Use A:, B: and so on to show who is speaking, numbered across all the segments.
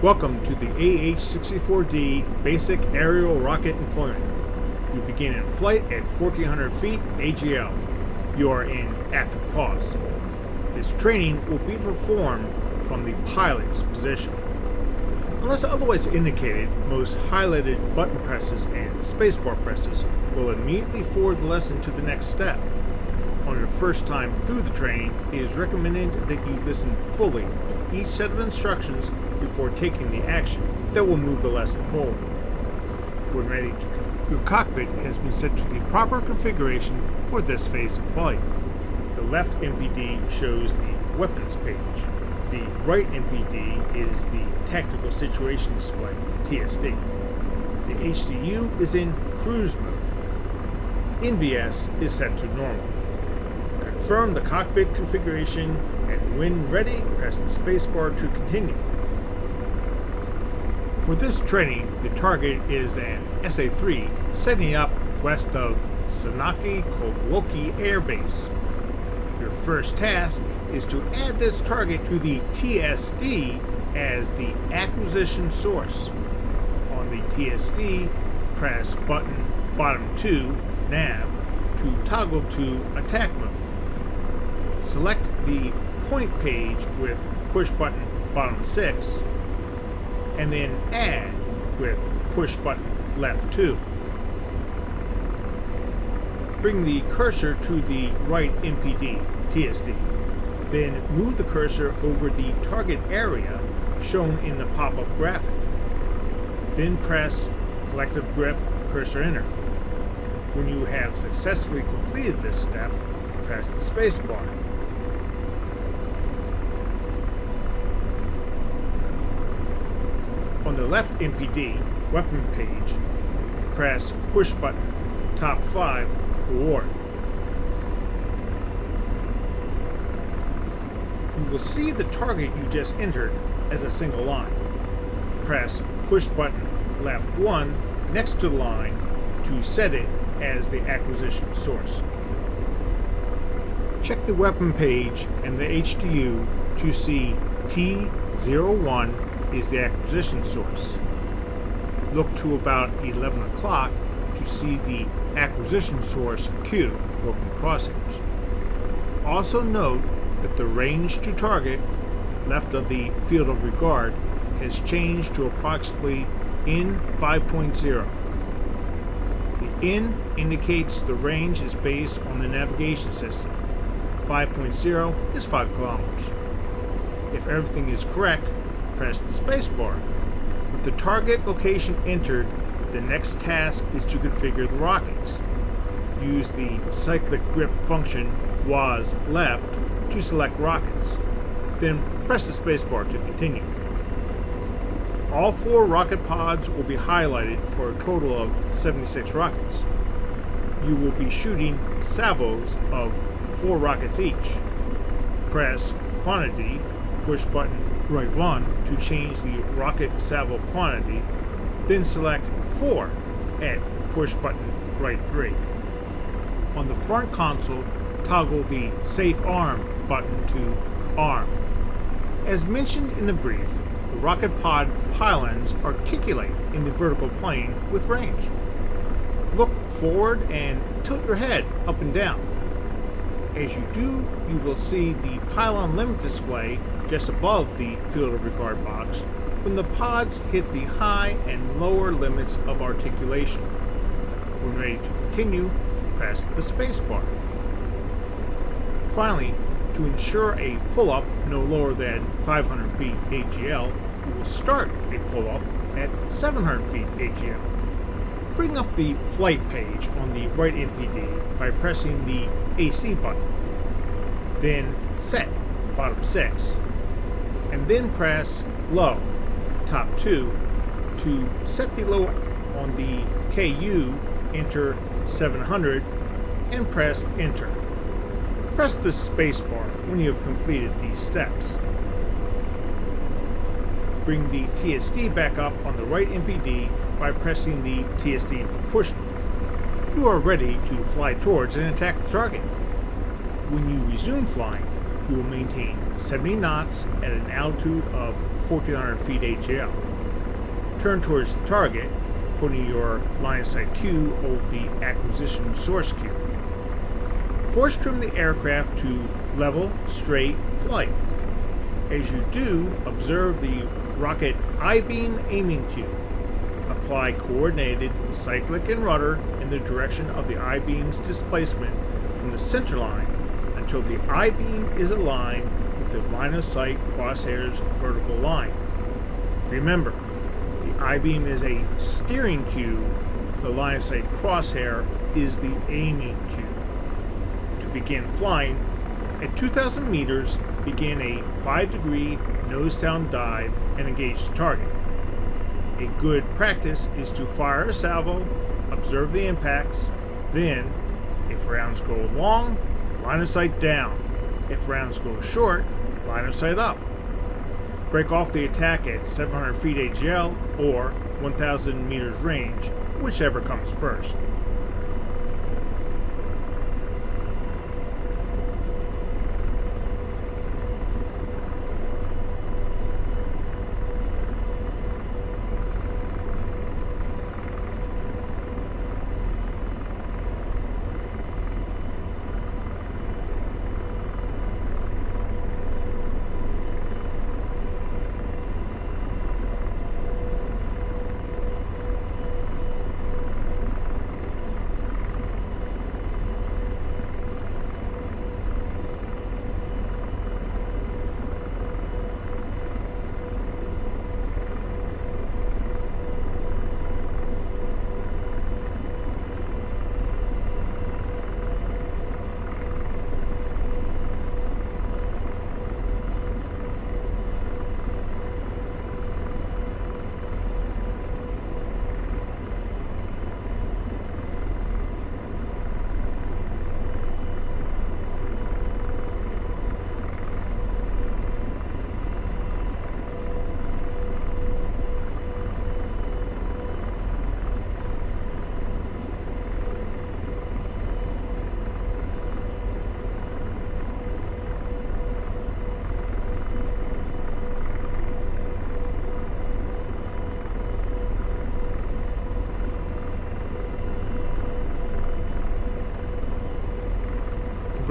A: Welcome to the AH-64D Basic Aerial Rocket Employment. You begin in flight at 1400 feet AGL. You are in active pause. This training will be performed from the pilot's position. Unless otherwise indicated, most highlighted button presses and spacebar presses will immediately forward the lesson to the next step. On your first time through the training, it is recommended that you listen fully to each set of instructions before taking the action that will move the lesson forward. When ready to go, your cockpit has been set to the proper configuration for this phase of flight. The left MPD shows the weapons page. The right MPD is the tactical situation display, TSD. The HDU is in cruise mode. NVS is set to normal. Confirm the cockpit configuration, and when ready, press the spacebar to continue. For this training, the target is an SA-3 setting up west of Senaki-Kogloki Air Base. Your first task is to add this target to the TSD as the acquisition source. On the TSD, press button bottom 2 nav to toggle to attack mode. Select the point page with push button bottom 6 and then add with push button left 2. Bring the cursor to the right MPD, TSD. Then move the cursor over the target area shown in the pop-up graphic. Then press collective grip cursor enter. When you have successfully completed this step, press the spacebar. On the left MPD weapon page, press push button top 5 forward. You will see the target you just entered as a single line. Press push button left 1 next to the line to set it as the acquisition source. Check the weapon page and the HDU to see T01 is the acquisition source. Look to about 11 o'clock to see the acquisition source Q broken crosshairs. Also note that the range to target left of the field of regard has changed to approximately N 5.0. The N indicates the range is based on the navigation system. 5.0 is 5 kilometers. If everything is correct, press the spacebar. With the target location entered, the next task is to configure the rockets. Use the cyclic grip function WAS left to select rockets. Then press the spacebar to continue. All 4 rocket pods will be highlighted for a total of 76 rockets. You will be shooting salvos of 4 rockets each. Press quantity, push button right 1 to change the rocket salvo quantity, then select 4 at push button right 3. On the front console, toggle the Safe Arm button to Arm. As mentioned in the brief, the rocket pod pylons articulate in the vertical plane with range. Look forward and tilt your head up and down. As you do, you will see the pylon limit display just above the field of regard box when the pods hit the high and lower limits of articulation. When ready to continue, press the spacebar. Finally, to ensure a pull-up no lower than 500 feet AGL, you will start a pull-up at 700 feet AGL. Bring up the flight page on the right MPD by pressing the AC button. Then set bottom 6. And then press low top 2 to set the low on the KU, enter 700 and press enter. Press the spacebar when you have completed these steps. Bring the TSD back up on the right MPD by pressing the TSD push button. You are ready to fly towards and attack the target. When you resume flying, you will maintain 70 knots at an altitude of 1400 feet AGL. Turn towards the target, putting your line of sight Q over the acquisition source Q. Force trim the aircraft to level, straight flight. As you do, observe the rocket I-beam aiming cue. Apply coordinated cyclic and rudder in the direction of the I-beam's displacement from the center line until the I-beam is aligned with the line of sight crosshair's vertical line. Remember, the I-beam is a steering cue, the line of sight crosshair is the aiming cue. To begin flying, at 2,000 meters, begin a 5-degree nose-down dive and engage the target. A good practice is to fire a salvo, observe the impacts, then, if rounds go long, line of sight down. If rounds go short, line of sight up. Break off the attack at 700 feet AGL or 1,000 meters range, whichever comes first.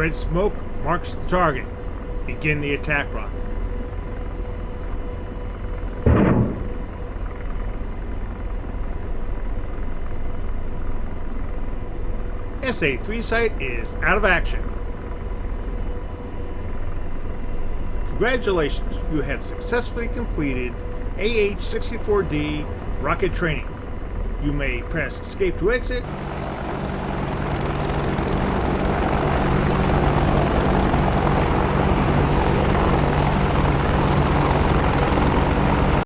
A: Red smoke marks the target. Begin the attack rocket. SA-3 site is out of action. Congratulations, you have successfully completed AH-64D rocket training. You may press escape to exit